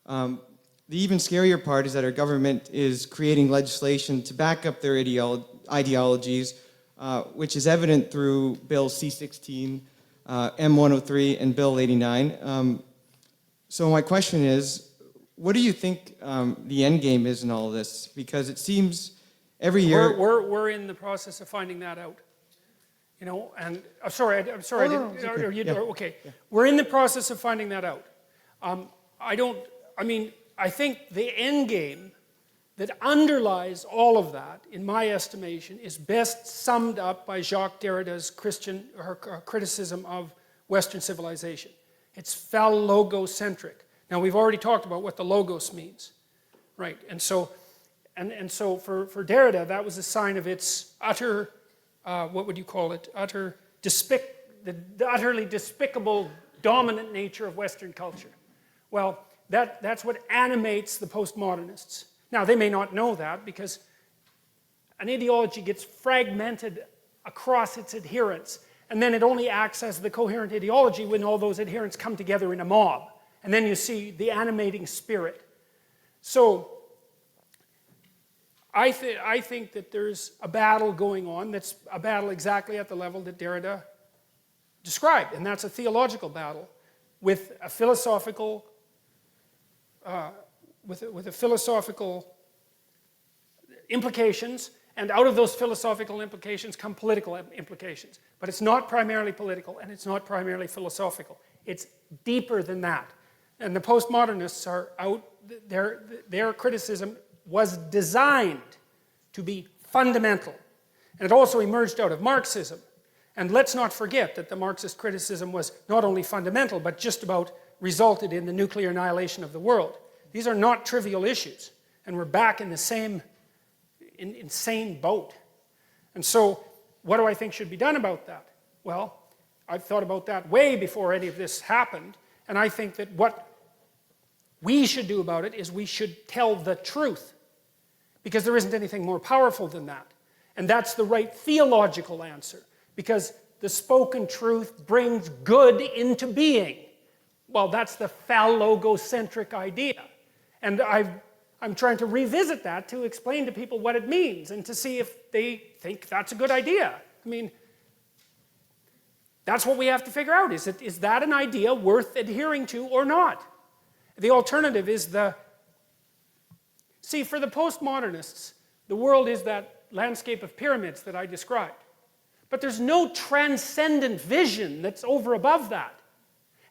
The even scarier part is that our government is creating legislation to back up their ideologies, which is evident through Bill C-16, M-103, and Bill 89. So my question is, what do you think the end game is in all of this? Because it seems every year... We're in the process of finding that out. You know, and I'm sorry. Okay. Yeah. We're in the process of finding that out. I think the end game that underlies all of that, in my estimation, is best summed up by Jacques Derrida's criticism of Western civilization. It's phallogocentric. Now, we've already talked about what the logos means, right? And so for Derrida, that was a sign of its utter, what would you call it? The utterly despicable, dominant nature of Western culture. Well, that's what animates the postmodernists. Now, they may not know that because an ideology gets fragmented across its adherents, and then it only acts as the coherent ideology when all those adherents come together in a mob. And then you see the animating spirit. So, I think that there's a battle going on that's a battle exactly at the level that Derrida described, and that's a theological battle with a philosophical implications, and out of those philosophical implications come political implications. But it's not primarily political, and it's not primarily philosophical. It's deeper than that. And the postmodernists are out, their criticism was designed to be fundamental. And it also emerged out of Marxism. And let's not forget that the Marxist criticism was not only fundamental, but just about resulted in the nuclear annihilation of the world. These are not trivial issues. And we're back in the same insane boat. And so, what do I think should be done about that? Well, I've thought about that way before any of this happened. And I think that what we should do about it is we should tell the truth. Because there isn't anything more powerful than that. And that's the right theological answer. Because the spoken truth brings good into being. Well, that's the phallogocentric idea. And I'm trying to revisit that to explain to people what it means and to see if they think that's a good idea. I mean, that's what we have to figure out. Is that an idea worth adhering to or not? The alternative is see, for the postmodernists, the world is that landscape of pyramids that I described. But there's no transcendent vision that's over above that.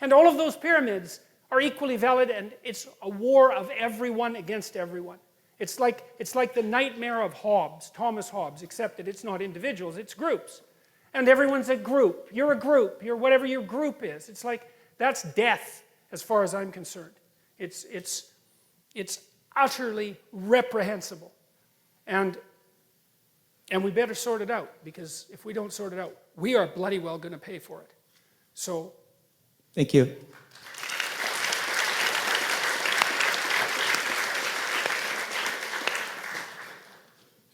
And all of those pyramids are equally valid, and it's a war of everyone against everyone. It's like the nightmare of Hobbes, Thomas Hobbes, except that it's not individuals, it's groups. And everyone's a group. You're a group. You're whatever your group is. It's like, that's death, as far as I'm concerned. It's utterly reprehensible. And we better sort it out, because if we don't sort it out, we are bloody well going to pay for it. So... Thank you.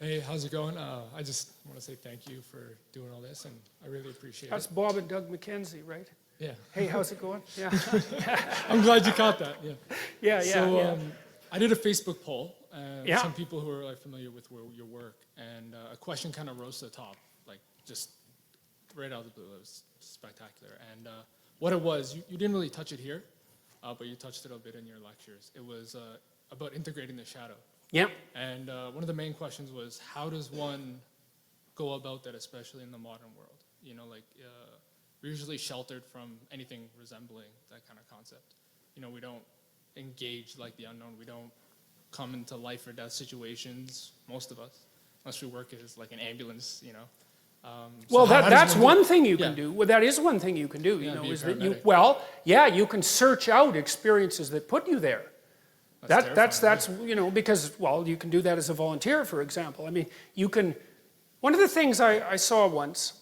Hey, how's it going? I just want to say thank you for doing all this, and I really appreciate That's it. That's Bob and Doug McKenzie, right? Yeah. Hey, how's it going? Yeah. I'm glad you caught that. Yeah. Yeah. I did a Facebook poll. Yeah. Some people who are familiar with your work, and a question kind of rose to the top, like just right out of the blue. It was spectacular. And what it was, you didn't really touch it here, but you touched it a bit in your lectures. It was about integrating the shadow. Yep. And one of the main questions was, how does one go about that, especially in the modern world? You know, like, we're usually sheltered from anything resembling that kind of concept. You know, we don't engage like the unknown. We don't come into life or death situations, most of us, unless we work as like an ambulance, you know. Well, that's one thing you can do. Well, that is one thing you can do, you know, is that you can search out experiences that put you there. That's you know, because, well, you can do that as a volunteer, for example. I mean, you can, one of the things I saw once,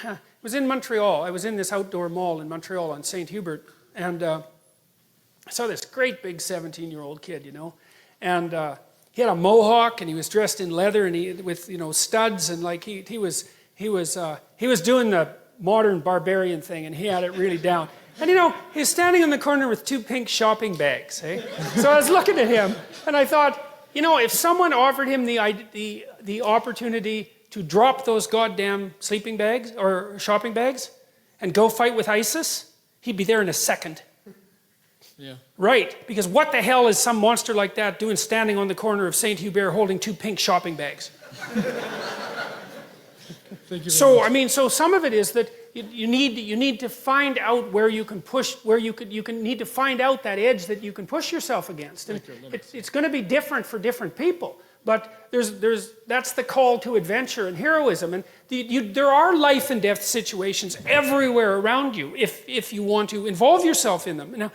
it was in Montreal. I was in this outdoor mall in Montreal on St. Hubert, and I saw this great big 17-year-old kid, you know, and he had a mohawk, and he was dressed in leather, and with, you know, studs, and like he was doing the modern barbarian thing, and he had it really down. And you know, he's standing in the corner with 2 pink shopping bags, eh? So I was looking at him, and I thought, you know, if someone offered him the opportunity to drop those goddamn sleeping bags or shopping bags and go fight with ISIS, he'd be there in a second. Yeah. Right, because what the hell is some monster like that doing standing on the corner of St. Hubert holding 2 pink shopping bags? Thank you So, very much. I mean, so some of it is that you need to find out where you can push, where you need to find out that edge that you can push yourself against. And it's going to be different for different people. But that's the call to adventure and heroism. And there are life and death situations everywhere around you if you want to involve yourself in them. Now,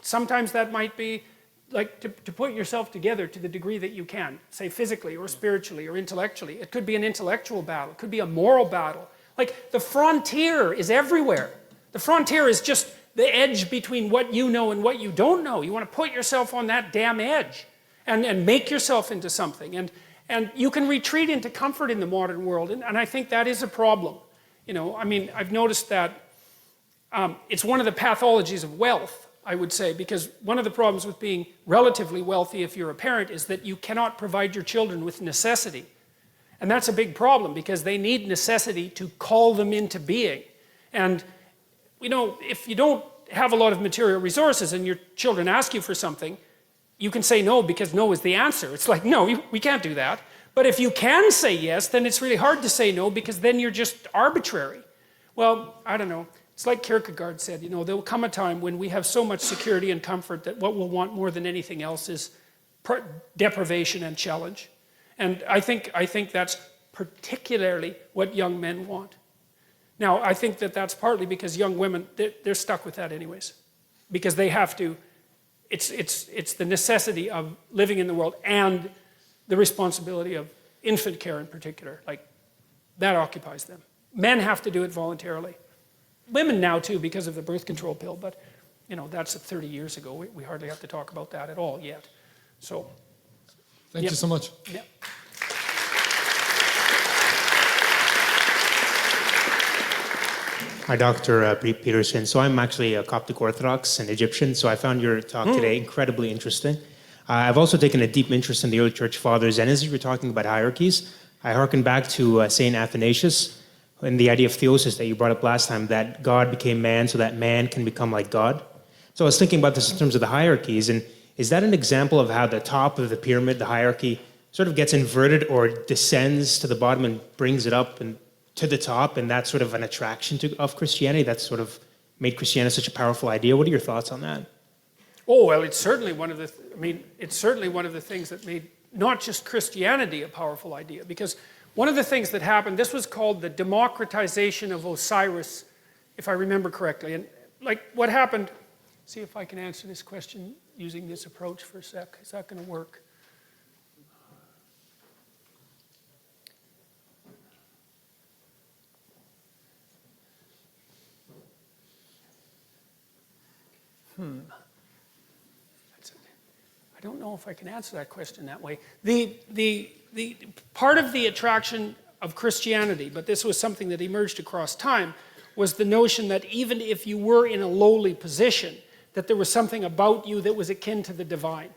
sometimes that might be like to put yourself together to the degree that you can, say physically or spiritually or intellectually. It could be an intellectual battle. It could be a moral battle. Like the frontier is everywhere. The frontier is just the edge between what you know and what you don't know. You want to put yourself on that damn edge and make yourself into something. And you can retreat into comfort in the modern world. And I think that is a problem. You know, I mean, I've noticed that it's one of the pathologies of wealth, I would say, because one of the problems with being relatively wealthy if you're a parent is that you cannot provide your children with necessity. And that's a big problem because they need necessity to call them into being. And, you know, if you don't have a lot of material resources and your children ask you for something, you can say no because no is the answer. It's like, no, we can't do that. But if you can say yes, then it's really hard to say no because then you're just arbitrary. Well, I don't know. It's like Kierkegaard said, you know, there will come a time when we have so much security and comfort that what we'll want more than anything else is deprivation and challenge. And I think that's particularly what young men want. Now, I think that's partly because young women, they're stuck with that anyways. Because they have to, it's the necessity of living in the world and the responsibility of infant care in particular. Like, that occupies them. Men have to do it voluntarily. Women now too because of the birth control pill, but you know, that's 30 years ago. We hardly have to talk about that at all yet. So, Thank you so much. Yeah. Hi, Dr. Peterson. So I'm actually a Coptic Orthodox and Egyptian, so I found your talk today incredibly interesting. I've also taken a deep interest in the early church fathers, and as you were talking about hierarchies, I hearken back to St. Athanasius and the idea of theosis that you brought up last time, that God became man so that man can become like God. So I was thinking about this in terms of the hierarchies, and is that an example of how the top of the pyramid, the hierarchy, sort of gets inverted or descends to the bottom and brings it up and to the top, and that's sort of an attraction of Christianity? That's sort of made Christianity such a powerful idea. What are your thoughts on that? Oh, well, it's certainly one of the, it's certainly one of the things that made not just Christianity a powerful idea, because one of the things that happened, this was called the democratization of Osiris, if I remember correctly. And like what happened, see if I can answer this question using this approach for a sec. Is that going to work? I don't know if I can answer that question that way. The part of the attraction of Christianity, but this was something that emerged across time, was the notion that even if you were in a lowly position, that there was something about you that was akin to the divine.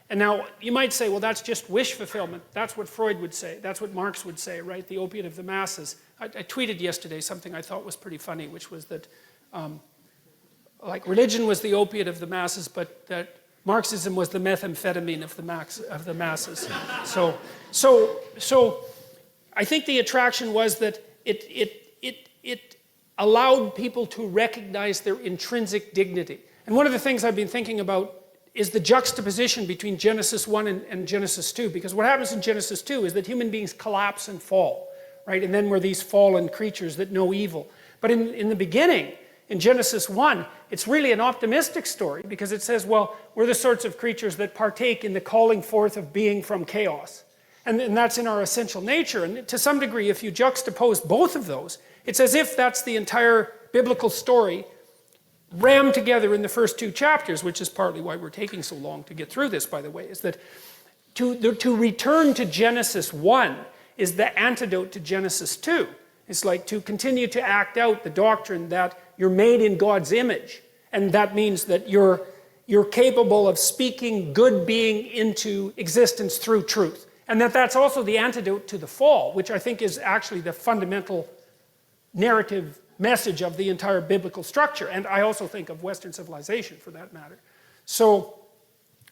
And now, you might say, well, that's just wish fulfillment. That's what Freud would say. That's what Marx would say, right? The opiate of the masses. I tweeted yesterday something I thought was pretty funny, which was that, like, religion was the opiate of the masses, but that Marxism was the methamphetamine of the masses. So I think the attraction was that it allowed people to recognize their intrinsic dignity. And one of the things I've been thinking about is the juxtaposition between Genesis 1 and Genesis 2, because what happens in Genesis 2 is that human beings collapse and fall, right? And then we're these fallen creatures that know evil. But in the beginning, in Genesis 1, it's really an optimistic story because it says, well, we're the sorts of creatures that partake in the calling forth of being from chaos. And that's in our essential nature. And to some degree, if you juxtapose both of those, it's as if that's the entire biblical story rammed together in the first 2 chapters, which is partly why we're taking so long to get through this, by the way, is that to return to Genesis 1 is the antidote to Genesis 2. It's like to continue to act out the doctrine that You're made in God's image. And that means that you're capable of speaking good being into existence through truth. And that's also the antidote to the fall, which I think is actually the fundamental narrative message of the entire biblical structure. And I also think of Western civilization, for that matter. So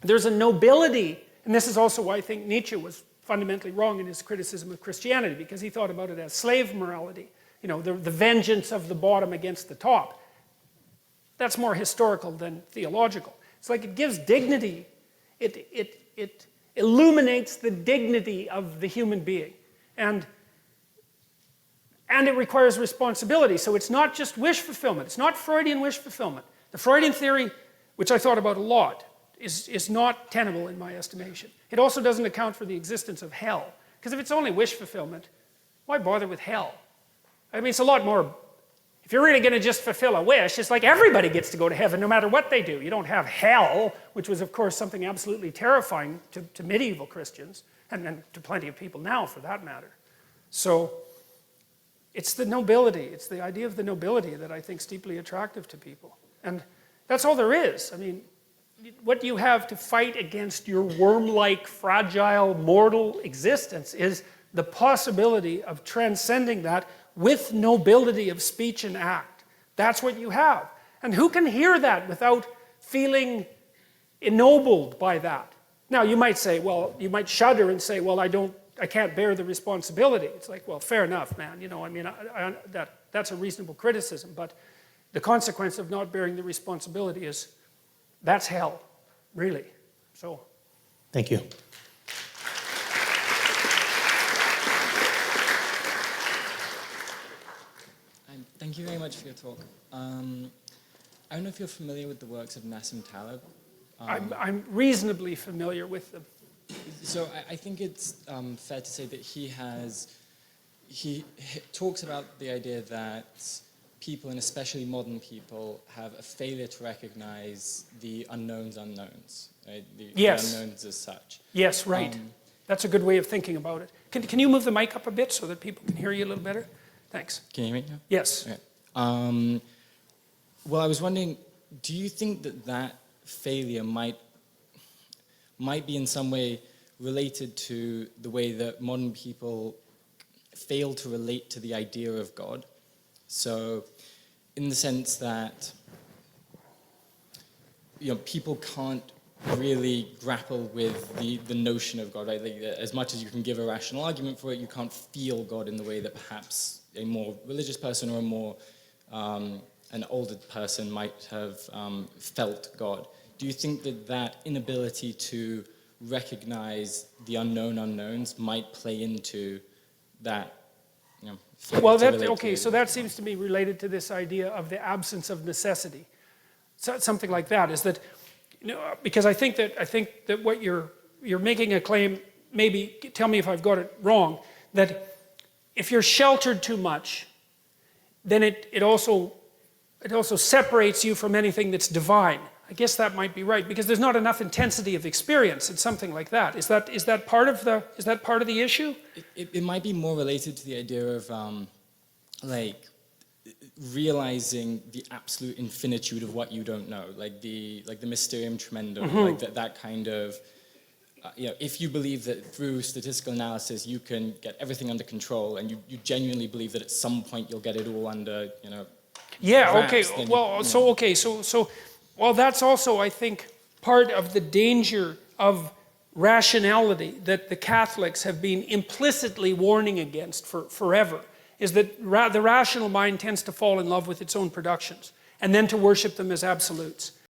there's a nobility, and this is also why I think Nietzsche was fundamentally wrong in his criticism of Christianity, because he thought about it as slave morality. You know, the vengeance of the bottom against the top. That's more historical than theological. It's like it gives dignity. It illuminates the dignity of the human being. And it requires responsibility. So it's not just wish fulfillment. It's not Freudian wish fulfillment. The Freudian theory, which I thought about a lot, is not tenable in my estimation. It also doesn't account for the existence of hell. Because if it's only wish fulfillment, why bother with hell? I mean, it's a lot more. If you're really going to just fulfill a wish, it's like everybody gets to go to heaven no matter what they do. You don't have hell, which was, of course, something absolutely terrifying to medieval Christians, and to plenty of people now, for that matter. So it's the nobility. It's the idea of the nobility that I think is deeply attractive to people. And that's all there is. I mean, what you have to fight against your worm-like, fragile, mortal existence is the possibility of transcending that with nobility of speech and act. That's what you have. And who can hear that without feeling ennobled by that? Now, you might say, well, you might shudder and say, well, I can't bear the responsibility. It's like, well, fair enough, man. You know, I mean, that's a reasonable criticism, but the consequence of not bearing the responsibility is, that's hell, really. So. Thank you. Thank you very much for your talk. I don't know if you're familiar with the works of Nassim Taleb. I'm reasonably familiar with them. So I think it's fair to say that he talks about the idea that people, and especially modern people, have a failure to recognize the unknowns, right? The unknowns as such. Yes, right. That's a good way of thinking about it. Can you move the mic up a bit so that people can hear you a little better? Thanks. Can you hear me now? Yes. Okay. Well, I was wondering, do you think that failure might be in some way related to the way that modern people fail to relate to the idea of God? So, in the sense that, you know, people can't really grapple with the notion of God, right? Like, as much as you can give a rational argument for it, you can't feel God in the way that perhaps a more religious person or a more an older person might have felt God. Do you think that inability to recognize the unknown unknowns might play into that? You know, well, so that seems to me related to this idea of the absence of necessity. So, something like that is that, you know, because I think that what you're making a claim, maybe tell me if I've got it wrong, that if you're sheltered too much, then it also separates you from anything that's divine. I guess that might be right, because there's not enough intensity of experience. It's something like that. Is that part of the issue? It might be more related to the idea of like realizing the absolute infinitude of what you don't know, like the mysterium tremendum, like that kind of. You know, if you believe that through statistical analysis you can get everything under control, and you genuinely believe that at some point you'll get it all under, you know. Yeah. wraps, Okay. Well. So well, that's also, I think, part of the danger of rationality that the Catholics have been implicitly warning against forever, is that the rational mind tends to fall in love with its own productions and then to worship them as absolutes.